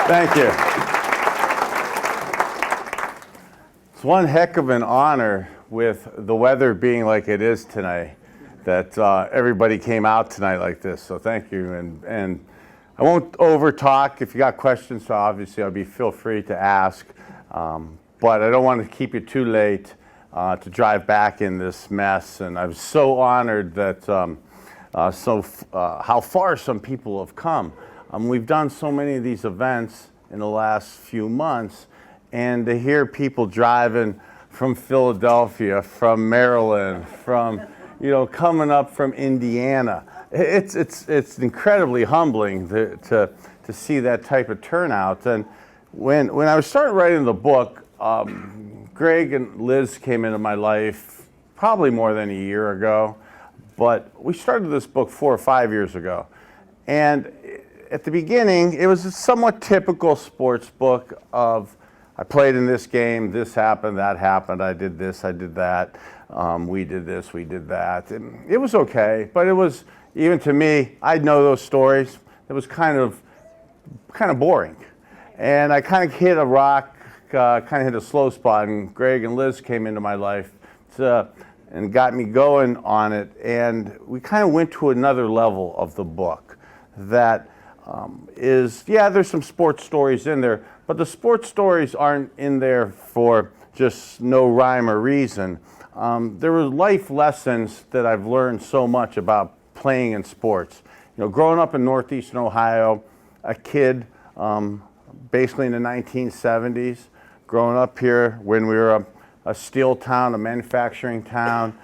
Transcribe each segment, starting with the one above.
Thank you. It's one heck of an honor with the weather being like it is tonight that everybody came out tonight like this, so thank you. And I won't over talk. If you got questions, so obviously feel free to ask, but I don't want to keep you too late to drive back in this mess. And I'm so honored that how far some people have come. We've done so many of these events in the last few months, and to hear people driving from Philadelphia, from Maryland, from coming up from Indiana, it's incredibly humbling to see that type of turnout. And when I was starting writing the book, Greg and Liz came into my life probably more than a year ago, but we started this book 4 or 5 years ago. And at the beginning, it was a somewhat typical sports book of, I played in this game, this happened, that happened, I did this, I did that, we did this, we did that. And it was okay, but it was, even to me, I'd know those stories. It was kind of boring. And I kind of hit a rock, kind of hit a slow spot, and Greg and Liz came into my life and got me going on it. And we kind of went to another level of the book that there's some sports stories in there, but the sports stories aren't in there for just no rhyme or reason. There were life lessons that I've learned so much about playing in sports. Growing up in Northeastern Ohio, a kid, basically in the 1970s, growing up here when we were a steel town, a manufacturing town.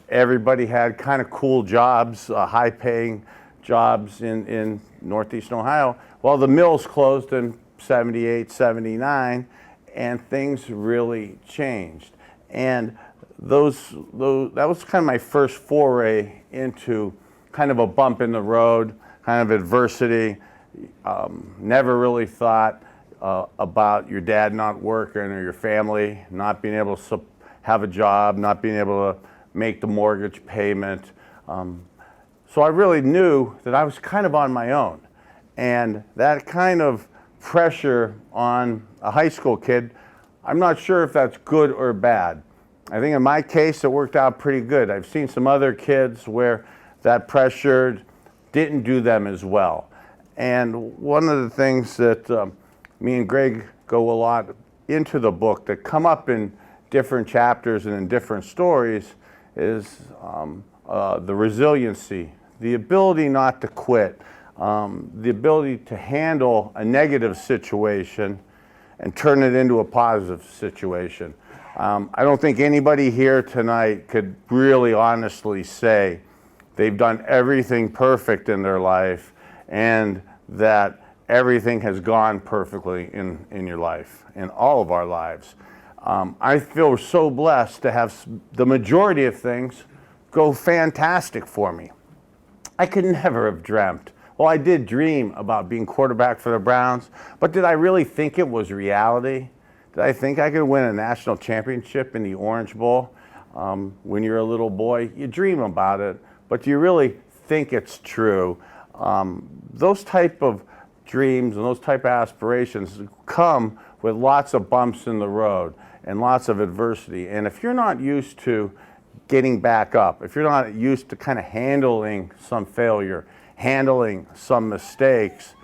Everybody had kind of cool jobs, high-paying jobs in Northeastern Ohio. Well, the mills closed in 78, 79, and things really changed. And that was kind of my first foray into kind of a bump in the road, kind of adversity. Never really thought about your dad not working or your family not being able to have a job, not being able to make the mortgage payment. So I really knew that I was kind of on my own. And that kind of pressure on a high school kid, I'm not sure if that's good or bad. I think in my case, it worked out pretty good. I've seen some other kids where that pressure didn't do them as well. And one of the things that me and Greg go a lot into the book that come up in different chapters and in different stories is the resiliency, the ability not to quit, the ability to handle a negative situation and turn it into a positive situation. I don't think anybody here tonight could really honestly say they've done everything perfect in their life and that everything has gone perfectly in your life, in all of our lives. I feel so blessed to have the majority of things go fantastic for me. I could never have dreamt. Well, I did dream about being quarterback for the Browns, but did I really think it was reality? Did I think I could win a national championship in the Orange Bowl? When you're a little boy, you dream about it, but do you really think it's true? Those type of dreams and those type of aspirations come with lots of bumps in the road and lots of adversity. And if you're not used to getting back up, if you're not used to kind of handling some failure, handling some mistakes,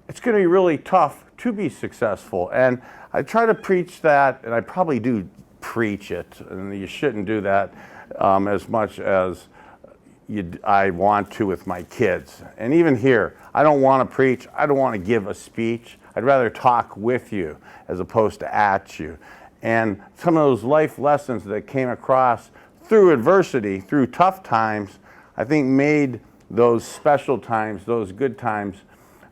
it's going to be really tough to be successful. And I try to preach that, and I probably do preach it, and you shouldn't do that as much as I want to with my kids. And even here, I don't want to preach, I don't want to give a speech. I'd rather talk with you as opposed to at you. And some of those life lessons that came across through adversity, through tough times, I think made those special times, those good times,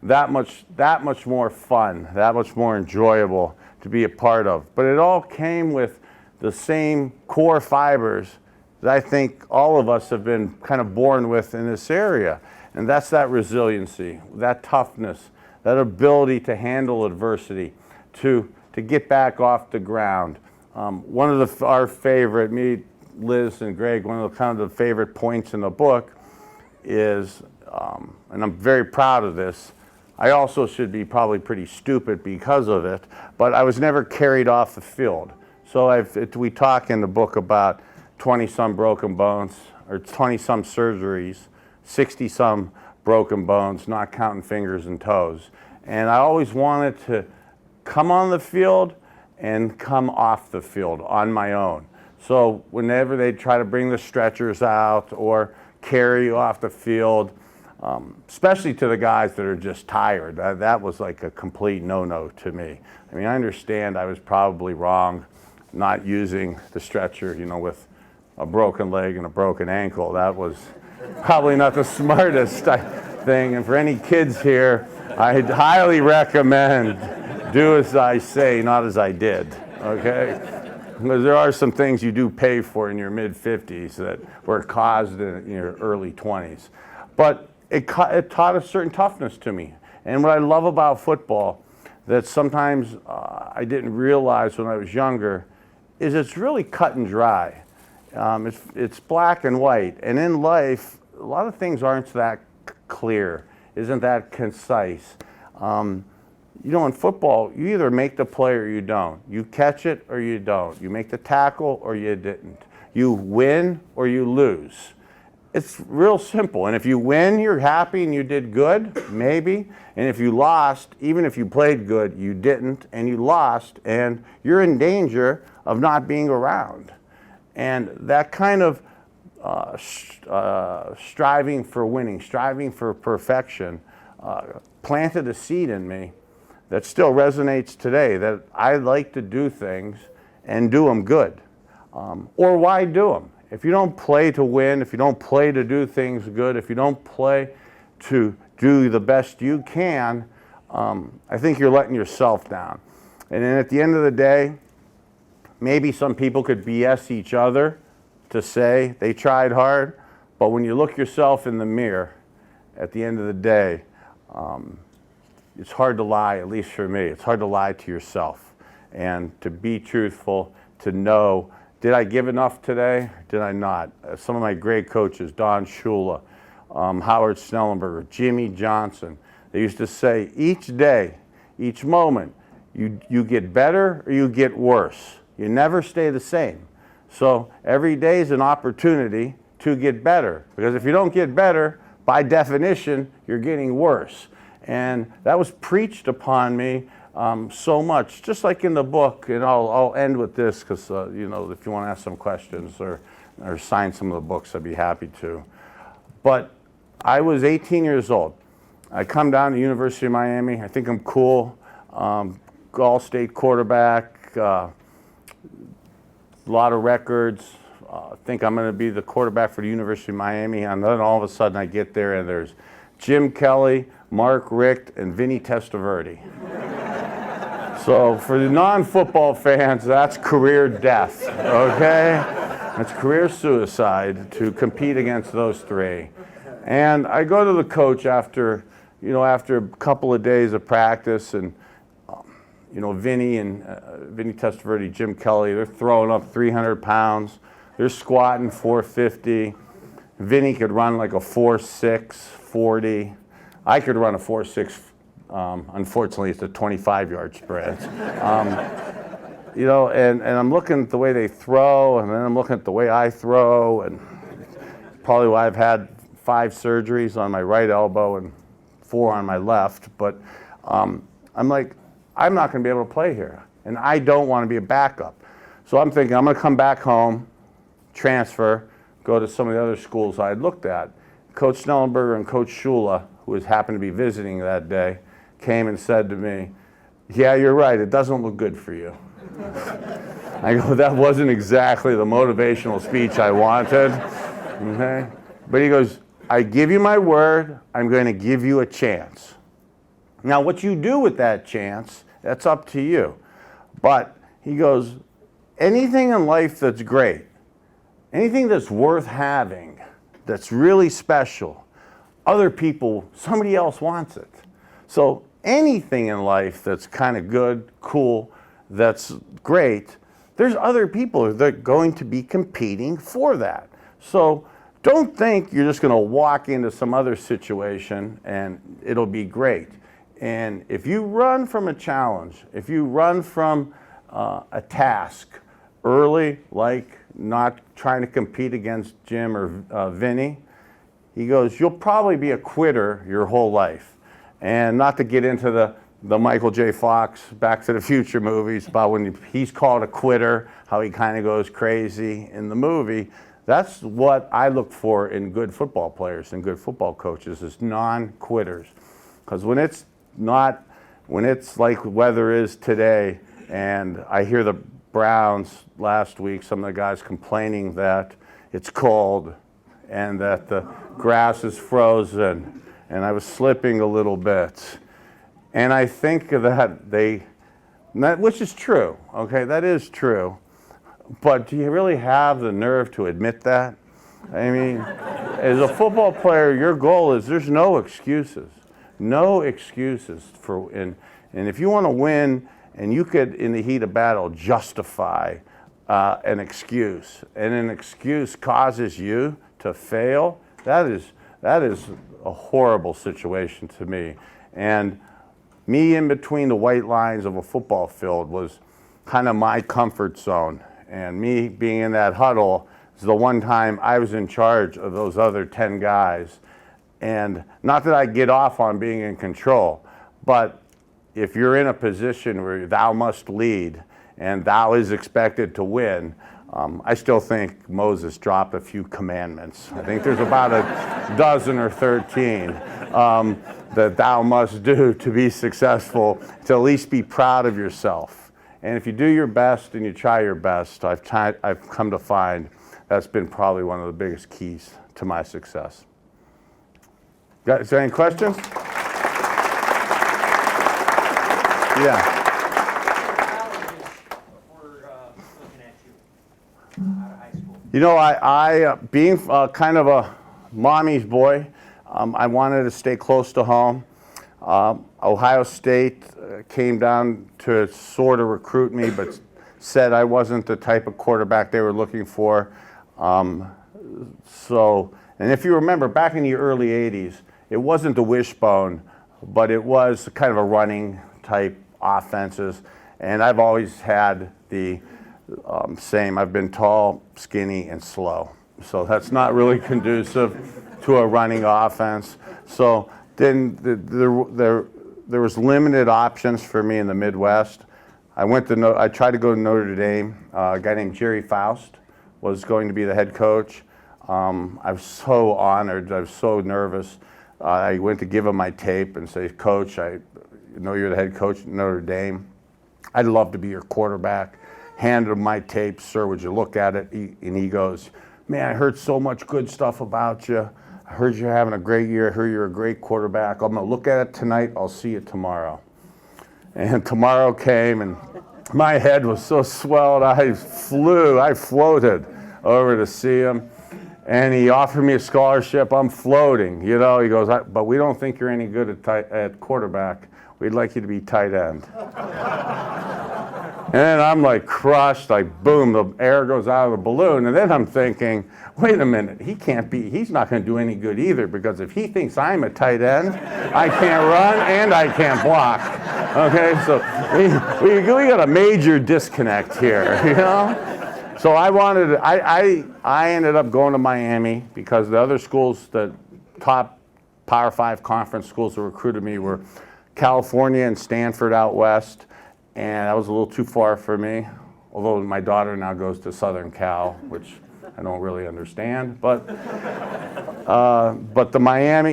that much more fun, that much more enjoyable to be a part of. But it all came with the same core fibers that I think all of us have been kind of born with in this area. And that's that resiliency, that toughness, that ability to handle adversity, to get back off the ground. One of our favorite, me, Liz, and Greg, one of the kind of the favorite points in the book is, and I'm very proud of this, I also should be probably pretty stupid because of it, but I was never carried off the field. So we talk in the book about 20-some broken bones, or 20-some surgeries, 60-some broken bones, not counting fingers and toes. And I always wanted to come on the field and come off the field on my own. So whenever they try to bring the stretchers out or carry you off the field, especially to the guys that are just tired, that was like a complete no-no to me. I mean, I understand I was probably wrong not using the stretcher, with a broken leg and a broken ankle. That was probably not the smartest thing. And for any kids here, I'd highly recommend do as I say, not as I did, okay? Because there are some things you do pay for in your mid-50s that were caused in your early 20s. But it taught a certain toughness to me. And what I love about football that sometimes I didn't realize when I was younger is it's really cut and dry. It's black and white. And in life, a lot of things aren't that clear, isn't that concise. In football, you either make the play or you don't. You catch it or you don't. You make the tackle or you didn't. You win or you lose. It's real simple. And if you win, you're happy and you did good, maybe. And if you lost, even if you played good, you didn't and you lost, and you're in danger of not being around. And that kind of striving for winning, striving for perfection, planted a seed in me that still resonates today, that I like to do things and do them good. Or why do them? If you don't play to win, if you don't play to do things good, if you don't play to do the best you can, I think you're letting yourself down. And then at the end of the day, maybe some people could BS each other to say they tried hard, but when you look yourself in the mirror, at the end of the day, it's hard to lie, at least for me. It's hard to lie to yourself and to be truthful, to know, did I give enough today? Did I not? Some of my great coaches, Don Shula, Howard Snellenberger, Jimmy Johnson, they used to say, each day, each moment, you get better or you get worse. You never stay the same. So every day is an opportunity to get better, because if you don't get better, by definition, you're getting worse. And that was preached upon me so much, just like in the book. And I'll end with this, because if you want to ask some questions or sign some of the books, I'd be happy to. But I was 18 years old. I come down to the University of Miami. I think I'm cool. All-state quarterback, a lot of records. Think I'm going to be the quarterback for the University of Miami. And then all of a sudden I get there and there's Jim Kelly, Mark Richt, and Vinny Testaverde. So for the non-football fans, that's career death, okay? It's career suicide to compete against those three. And I go to the coach after a couple of days of practice, and Vinny Testaverde, Jim Kelly, they're throwing up 300 pounds. They're squatting 450. Vinny could run like a 4.6, 40. I could run a 4.6. Unfortunately, it's a 25-yard sprint. And I'm looking at the way they throw, and then I'm looking at the way I throw, and probably why I've had 5 surgeries on my right elbow and 4 on my left. But I'm like, I'm not going to be able to play here, and I don't want to be a backup. So I'm thinking I'm going to come back home, transfer, go to some of the other schools I had looked at. Coach Snellenberger and Coach Shula, who happened to be visiting that day, came and said to me, "Yeah, you're right, it doesn't look good for you." I go, that wasn't exactly the motivational speech I wanted. Okay? But he goes, "I give you my word, I'm going to give you a chance. Now, what you do with that chance, that's up to you." But he goes, anything in life that's great, anything that's worth having, that's really special, other people, somebody else wants it. So anything in life that's kind of good, cool, that's great, there's other people that are going to be competing for that. So don't think you're just going to walk into some other situation and it'll be great. And if you run from a challenge, if you run from a task early, like not trying to compete against Jim or Vinny, he goes, you'll probably be a quitter your whole life. And not to get into the Michael J. Fox Back to the Future movies about when he's called a quitter, how he kind of goes crazy in the movie. That's what I look for in good football players and good football coaches, is non-quitters. Because when it's like weather is today, and I hear the Browns last week, some of the guys complaining that it's cold and that the grass is frozen, and I was slipping a little bit. And I think that which is true, okay, that is true. But do you really have the nerve to admit that? I mean, as a football player, your goal is there's no excuses. No excuses and if you want to win and you could, in the heat of battle, justify an excuse, and an excuse causes you to fail, that is a horrible situation to me. And me in between the white lines of a football field was kind of my comfort zone. And me being in that huddle is the one time I was in charge of those other 10 guys. And not that I get off on being in control, but if you're in a position where thou must lead and thou is expected to win, I still think Moses dropped a few commandments. I think there's about a dozen or 13 that thou must do to be successful, to at least be proud of yourself. And if you do your best and you try your best, I've come to find that's been probably one of the biggest keys to my success. Is there any questions? Yeah. You know, I being kind of a mommy's boy, I wanted to stay close to home. Ohio State came down to sort of recruit me, but said I wasn't the type of quarterback they were looking for. And if you remember, back in the early 80s, it wasn't the wishbone, but it was kind of a running type offenses. And I've always had the same, I've been tall, skinny, and slow. So that's not really conducive to a running offense. So then there was limited options for me in the Midwest. I tried to go to Notre Dame. A guy named Jerry Faust was going to be the head coach. I was so honored. I was so nervous. I went to give him my tape and say, Coach, I know you're the head coach at Notre Dame. I'd love to be your quarterback. Handed him my tape. Sir, would you look at it? And he goes, man, I heard so much good stuff about you. I heard you're having a great year. I heard you're a great quarterback. I'm going to look at it tonight. I'll see you tomorrow. And tomorrow came, and my head was so swelled, I floated over to see him. And he offered me a scholarship. I'm floating, you know. He goes, but we don't think you're any good at quarterback. We'd like you to be tight end. And I'm like crushed, like boom, the air goes out of the balloon. And then I'm thinking, wait a minute, he's not going to do any good either, because if he thinks I'm a tight end, I can't run and I can't block. Okay, so we got a major disconnect here, you know? So I ended up going to Miami because the other schools, the top Power 5 conference schools that recruited me were California and Stanford out west. And that was a little too far for me, although my daughter now goes to Southern Cal, which I don't really understand. But the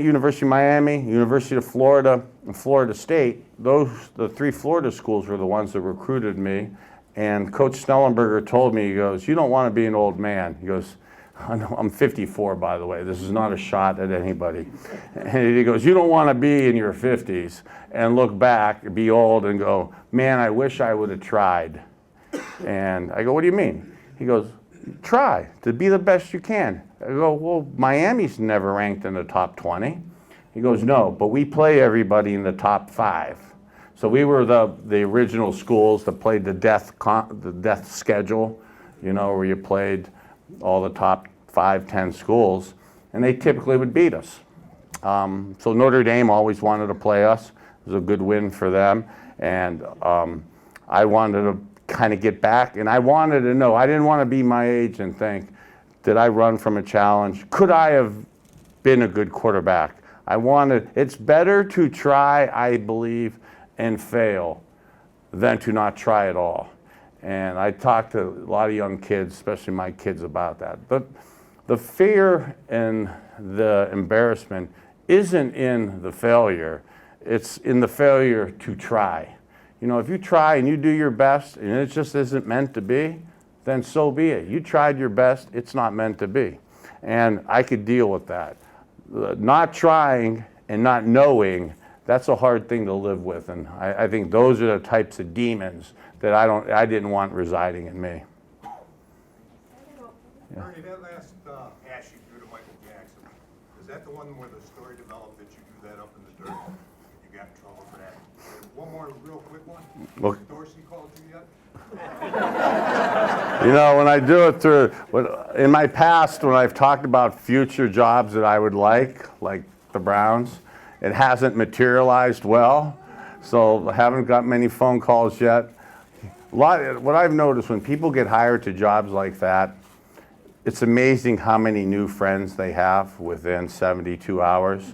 University of Miami, University of Florida, and Florida State, the three Florida schools were the ones that recruited me. And Coach Snellenberger told me, he goes, you don't want to be an old man. He goes, I'm 54, by the way. This is not a shot at anybody. And he goes, you don't want to be in your 50s and look back, be old, and go, man, I wish I would have tried. And I go, what do you mean? He goes, try to be the best you can. I go, well, Miami's never ranked in the top 20. He goes, no, but we play everybody in the top 5. So we were the original schools that played the death schedule, you know, where you played all the top 5, 10 schools, and they typically would beat us. So Notre Dame always wanted to play us. was a good win for them. And I wanted to kind of get back, and I wanted to know. I didn't want to be my age and think, did I run from a challenge? Could I have been a good quarterback? It's better to try, I believe, and fail than to not try at all. And I talked to a lot of young kids, especially my kids, about that. But the fear and the embarrassment isn't in the failure, it's in the failure to try. You know, if you try and you do your best and it just isn't meant to be, then so be it. You tried your best, it's not meant to be. And I could deal with that. Not trying and not knowing, that's a hard thing to live with. And I think those are the types of demons that I didn't want residing in me. Bernie, that last pass you threw to Michael Jackson, is that the one where the story developed that you do that up in the dirt? You got in trouble for that. And one more real quick one. Look. Has Dorsey called you yet? You know, when I do it through, in my past, when I've talked about future jobs that I would like the Browns, it hasn't materialized well. So I haven't got many phone calls yet. What I've noticed when people get hired to jobs like that, it's amazing how many new friends they have within 72 hours.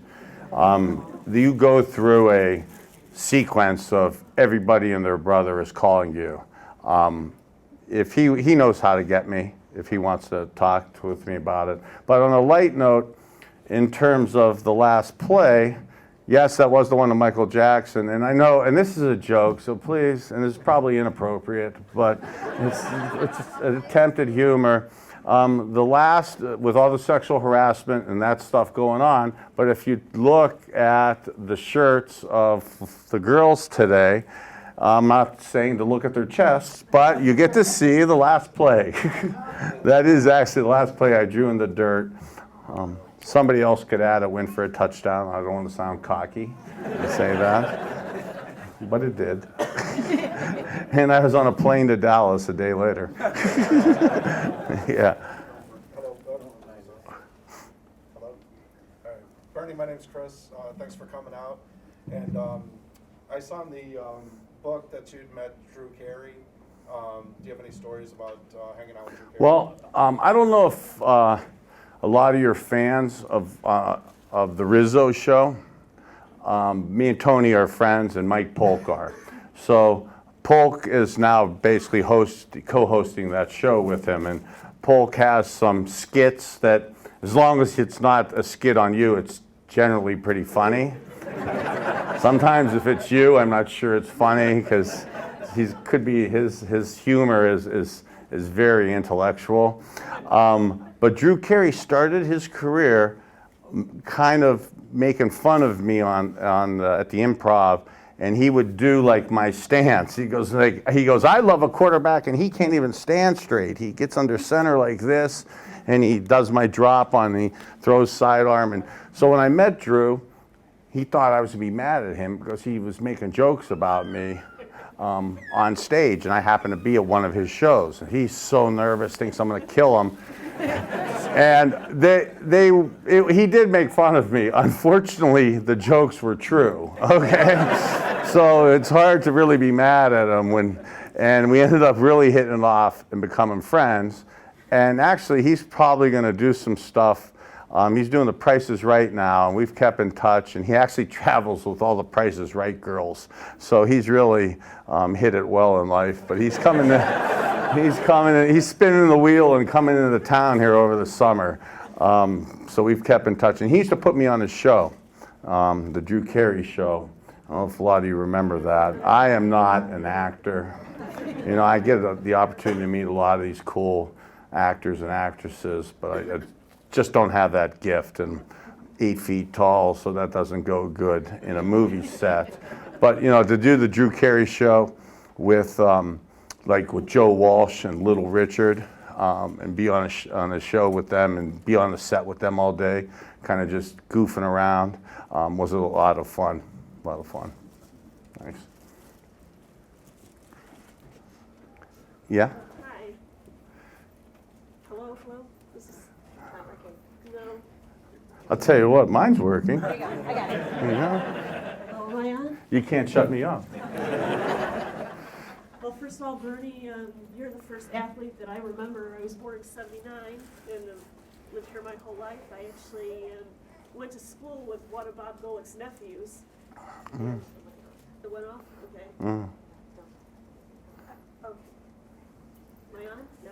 You go through a sequence of everybody and their brother is calling you. If he knows how to get me, if he wants to talk with me about it. But on a light note, in terms of the last play, yes, that was the one to Michael Jackson, and I know, and this is a joke, so please, and it's probably inappropriate, but it's an attempt at humor. The last, with all the sexual harassment and that stuff going on, but if you look at the shirts of the girls today, I'm not saying to look at their chests, but you get to see the last play. That is actually the last play I drew in the dirt. Somebody else could add a win for a touchdown. I don't want to sound cocky to say that, but it did. And I was on a plane to Dallas a day later. Yeah. Hello. Bernie, my name's Chris. Thanks for coming out. And I saw in the book that you'd met Drew Carey. Do you have any stories about hanging out with Drew Carey? Well, I don't know if a lot of your fans of the Rizzo show. Me and Tony are friends, and Mike Polk are. So Polk is now basically co-hosting that show with him, and Polk has some skits that, as long as it's not a skit on you, it's generally pretty funny. Sometimes if it's you, I'm not sure it's funny, because his humor is very intellectual. But Drew Carey started his career kind of making fun of me at the Improv, and he would do like my stance. He goes, I love a quarterback and he can't even stand straight. He gets under center like this, and he does my drop he throws sidearm. And so when I met Drew, he thought I was gonna be mad at him because he was making jokes about me on stage, and I happened to be at one of his shows. And he's so nervous, thinks I'm gonna kill him. And he did make fun of me. Unfortunately, the jokes were true, okay? So it's hard to really be mad at him and we ended up really hitting it off and becoming friends. And actually, he's probably gonna do some stuff. He's doing the Price is Right now, and we've kept in touch, and he actually travels with all the Price is Right girls. So he's really hit it well in life, but he's spinning the wheel and coming into the town here over the summer. So we've kept in touch, and he used to put me on his show, the Drew Carey show. I don't know if a lot of you remember that. I am not an actor. You know, I get the opportunity to meet a lot of these cool actors and actresses, but I just don't have that gift, and 8 feet tall, so that doesn't go good in a movie set. But you know, to do the Drew Carey show with with Joe Walsh and Little Richard, and be on a show with them and be on the set with them all day, kind of just goofing around, was a lot of fun. A lot of fun. Thanks. Yeah. Hi. Hello. This is not working. No. I'll tell you what, mine's working. There you go. I got it. There you go. Oh, am I on? You can't shut me up. Well, first of all, Bernie, you're the first athlete that I remember. I was born in '79 and lived here my whole life. I actually went to school with one of Bob Golick's nephews. It went off? Okay. Mm. Oh. Am I on? No.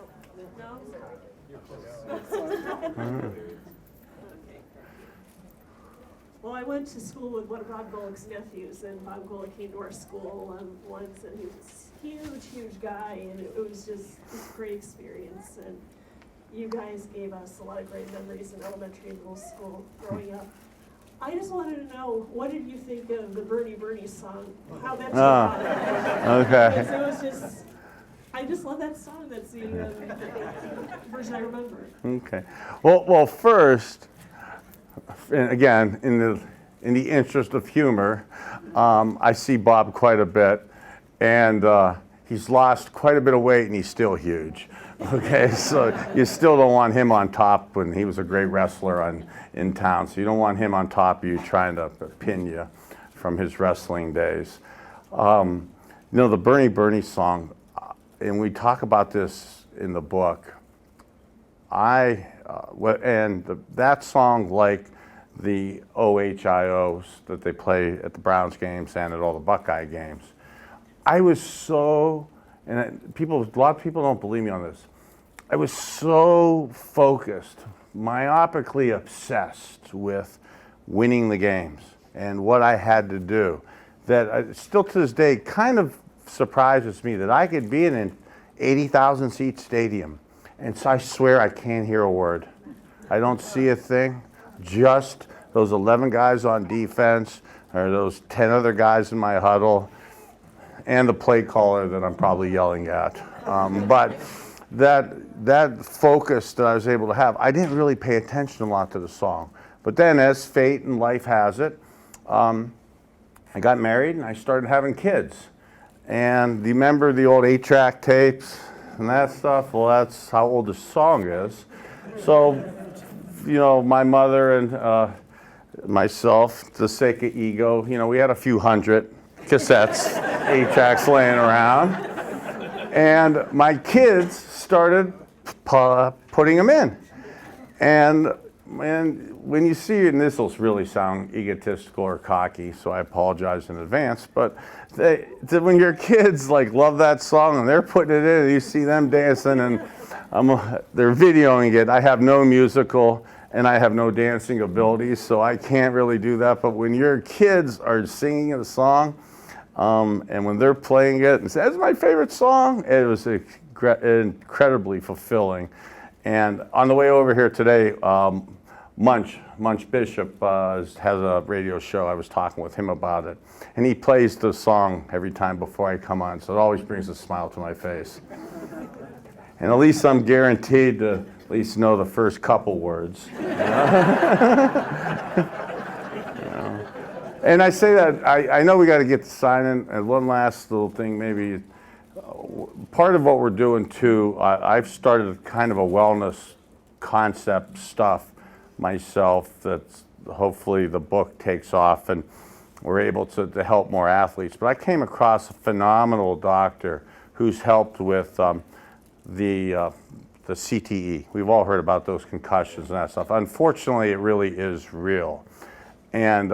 No? Okay. Well, I went to school with one of Bob Golick's nephews, and Bob Golick came to our school once, and he was a huge guy, and it was just a great experience. And you guys gave us a lot of great memories in elementary and middle school growing up. I just wanted to know, what did you think of the Bernie song? How that Okay. It was just, I just love that song. That's the version I remember. Okay. Well, first, and again, in the interest of humor, I see Bob quite a bit, and he's lost quite a bit of weight, and he's still huge. Okay, so you still don't want him on top when he was a great wrestler in town. So you don't want him on top of you trying to pin you from his wrestling days. The Bernie song, and we talk about this in the book. That song, like the OHIOs that they play at the Browns games and at all the Buckeye games, I was so, and a lot of people don't believe me on this, I was so focused, myopically obsessed with winning the games and what I had to do, that still to this day kind of surprises me that I could be in an 80,000 seat stadium, and so I swear I can't hear a word. I don't see a thing, just those 11 guys on defense, or those 10 other guys in my huddle, and the play caller that I'm probably yelling at. But that focus that I was able to have, I didn't really pay attention a lot to the song. But then, as fate and life has it, I got married and I started having kids. And do you remember the old 8-track tapes and that stuff? Well, that's how old the song is. So, my mother and myself, for the sake of ego, we had a few hundred cassettes, 8-tracks laying around. And my kids started putting them in. And when you see, and this will really sound egotistical or cocky, so I apologize in advance, but when your kids love that song and they're putting it in, and you see them dancing and they're videoing it. I have no musical and I have no dancing abilities, so I can't really do that. But when your kids are singing a song, and when they're playing it and say, "That's my favorite song," it was incredibly fulfilling. And on the way over here today, Munch Bishop has a radio show. I was talking with him about it. And he plays the song every time before I come on, so it always brings a smile to my face. And at least I'm guaranteed to at least know the first couple words. And I say that, I know we got to get to signing, and one last little thing maybe. Part of what we're doing too, I've started kind of a wellness concept stuff myself that hopefully the book takes off and we're able to help more athletes. But I came across a phenomenal doctor who's helped with the CTE. We've all heard about those concussions and that stuff. Unfortunately, it really is real. And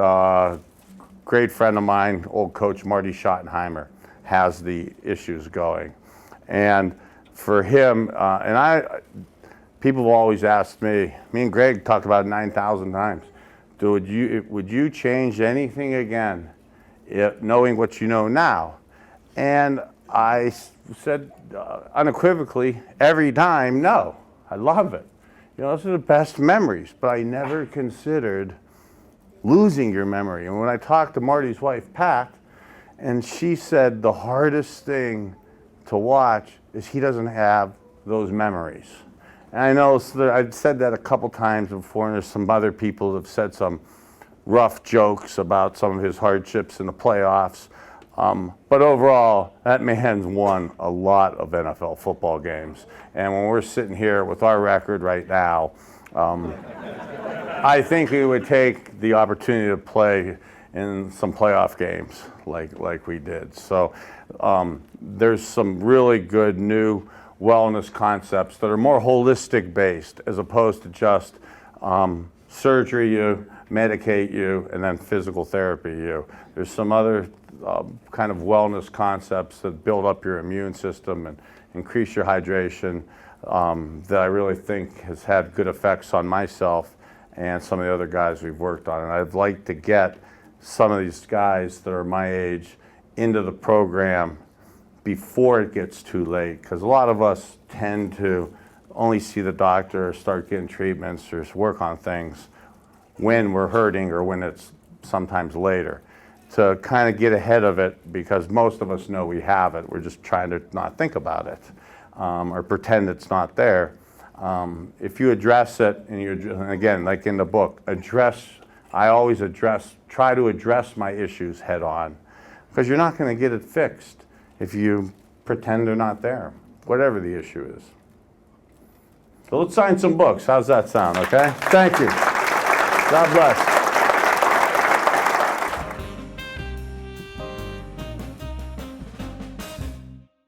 great friend of mine, old coach Marty Schottenheimer, has the issues going. And for him, people have always asked me and Greg talked about it 9,000 times, would you change anything again, knowing what you know now? And I said unequivocally, every time, no. I love it. Those are the best memories, but I never considered losing your memory. And when I talked to Marty's wife, Pat, and she said the hardest thing to watch is he doesn't have those memories. And I know I've said that a couple times before, and there's some other people that have said some rough jokes about some of his hardships in the playoffs. But overall, that man's won a lot of NFL football games. And when we're sitting here with our record right now, I think we would take the opportunity to play in some playoff games like we did. So there's some really good new wellness concepts that are more holistic based as opposed to just surgery you, medicate you, and then physical therapy you. There's some other kind of wellness concepts that build up your immune system and increase your hydration that I really think has had good effects on myself and some of the other guys we've worked on. And I'd like to get some of these guys that are my age into the program before it gets too late, because a lot of us tend to only see the doctor or start getting treatments or work on things when we're hurting or when it's sometimes later. To kind of get ahead of it, because most of us know we have it, we're just trying to not think about it or pretend it's not there. If you address it, and again, like in the book, I always try to address my issues head on, because you're not going to get it fixed if you pretend they're not there, whatever the issue is. So let's sign some books. How's that sound, okay? Thank you. God bless.